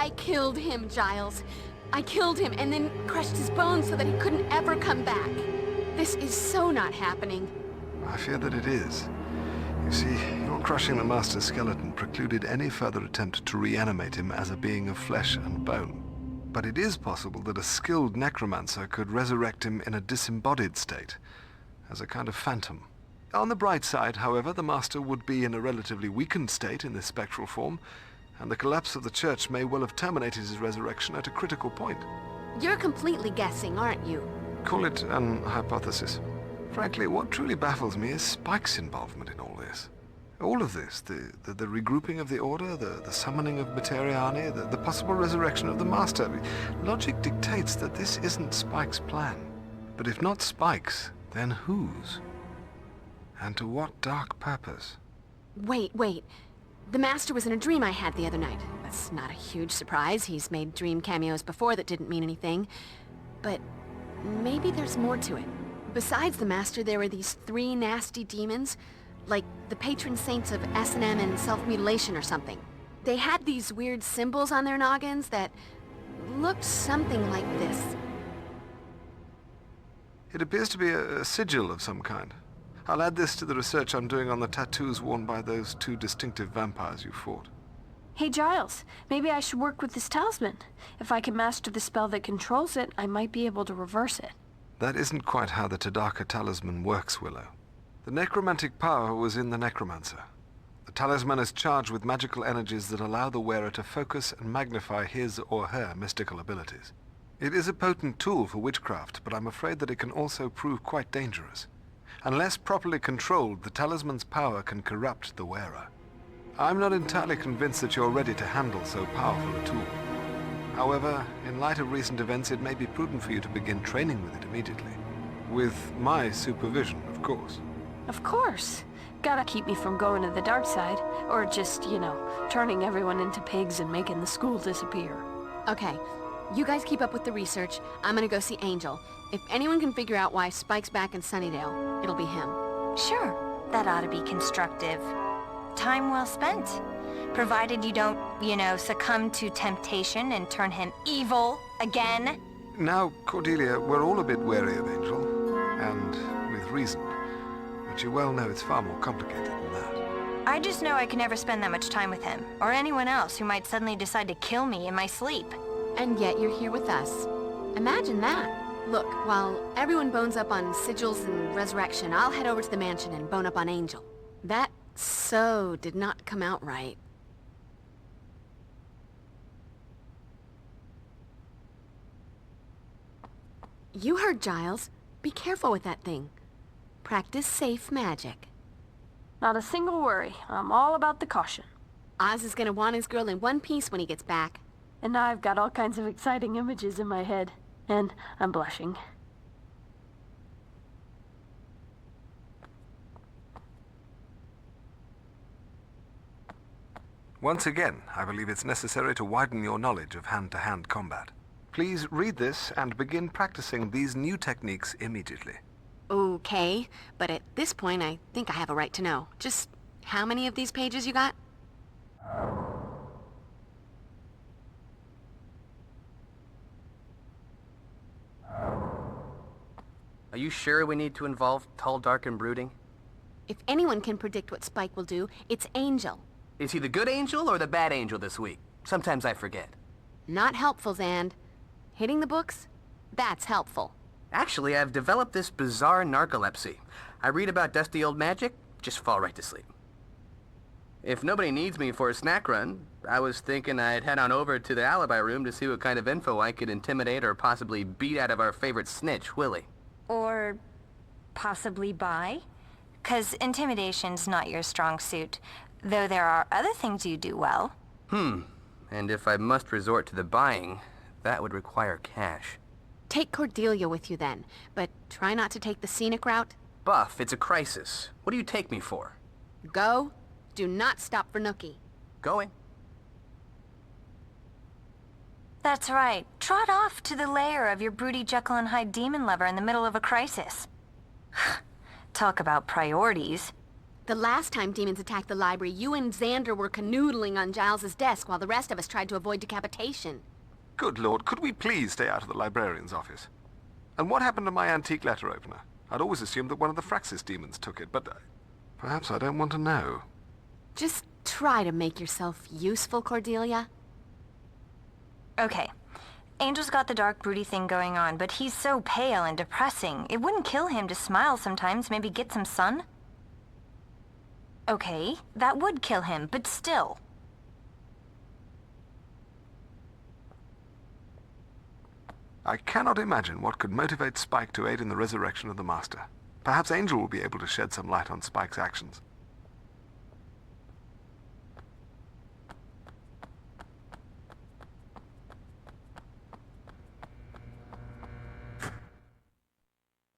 I killed him, Giles. I killed him and then crushed his bones so that he couldn't ever come back. This is so not happening. I fear that it is. You see, your crushing the Master's skeleton precluded any further attempt to reanimate him as a being of flesh and bone. But it is possible that a skilled necromancer could resurrect him in a disembodied state, as a kind of phantom. On the bright side, however, the Master would be in a relatively weakened state in this spectral form, and the collapse of the Church may well have terminated his resurrection at a critical point. You're completely guessing, aren't you? Call it an hypothesis. Frankly, what truly baffles me is Spike's involvement in all this. All of this, the regrouping of the Order, the summoning of Materiani, the possible resurrection of the Master. Logic dictates that this isn't Spike's plan. But if not Spike's, then whose? And to what dark purpose? Wait. The Master was in a dream I had the other night. That's not a huge surprise. He's made dream cameos before that didn't mean anything. But maybe there's more to it. Besides the Master, there were these 3 nasty demons, like the patron saints of S&M and self-mutilation or something. They had these weird symbols on their noggins that looked something like this. It appears to be a sigil of some kind. I'll add this to the research I'm doing on the tattoos worn by those 2 distinctive vampires you fought. Hey Giles, maybe I should work with this talisman. If I can master the spell that controls it, I might be able to reverse it. That isn't quite how the Tadaka talisman works, Willow. The necromantic power was in the necromancer. The talisman is charged with magical energies that allow the wearer to focus and magnify his or her mystical abilities. It is a potent tool for witchcraft, but I'm afraid that it can also prove quite dangerous. Unless properly controlled, the talisman's power can corrupt the wearer. I'm not entirely convinced that you're ready to handle so powerful a tool. However, in light of recent events, it may be prudent for you to begin training with it immediately. With my supervision, of course. Of course. Gotta keep me from going to the dark side, or just, turning everyone into pigs and making the school disappear. Okay, you guys keep up with the research. I'm gonna go see Angel. If anyone can figure out why Spike's back in Sunnydale, it'll be him. Sure, that ought to be constructive. Time well spent. Provided you don't, succumb to temptation and turn him evil again. Now, Cordelia, we're all a bit wary of Angel, and with reason. But you well know it's far more complicated than that. I just know I can never spend that much time with him, or anyone else who might suddenly decide to kill me in my sleep. And yet you're here with us. Imagine that. Look, while everyone bones up on sigils and resurrection, I'll head over to the mansion and bone up on Angel. That so did not come out right. You heard Giles. Be careful with that thing. Practice safe magic. Not a single worry. I'm all about the caution. Oz is gonna want his girl in one piece when he gets back. And now I've got all kinds of exciting images in my head. And I'm blushing. Once again, I believe it's necessary to widen your knowledge of hand-to-hand combat. Please read this and begin practicing these new techniques immediately. Okay, but at this point I think I have a right to know. Just how many of these pages you got? Are you sure we need to involve Tall, Dark, and Brooding? If anyone can predict what Spike will do, it's Angel. Is he the good angel or the bad angel this week? Sometimes I forget. Not helpful, Zand. Hitting the books? That's helpful. Actually, I've developed this bizarre narcolepsy. I read about dusty old magic, just fall right to sleep. If nobody needs me for a snack run, I was thinking I'd head on over to the alibi room to see what kind of info I could intimidate or possibly beat out of our favorite snitch, Willie. Or possibly buy? 'Cause intimidation's not your strong suit, though there are other things you do well. And if I must resort to the buying, that would require cash. Take Cordelia with you then, but try not to take the scenic route. Buff, it's a crisis. What do you take me for? Go. Do not stop for Nookie. Going. That's right. Trot off to the lair of your broody Jekyll and Hyde demon lover in the middle of a crisis. Talk about priorities. The last time demons attacked the library, you and Xander were canoodling on Giles's desk while the rest of us tried to avoid decapitation. Good Lord, could we please stay out of the librarian's office? And what happened to my antique letter opener? I'd always assumed that one of the Fraxis demons took it, but perhaps I don't want to know. Just try to make yourself useful, Cordelia. Okay. Angel's got the dark, broody thing going on, but he's so pale and depressing. It wouldn't kill him to smile sometimes, maybe get some sun? Okay, that would kill him, but still. I cannot imagine what could motivate Spike to aid in the resurrection of the Master. Perhaps Angel will be able to shed some light on Spike's actions.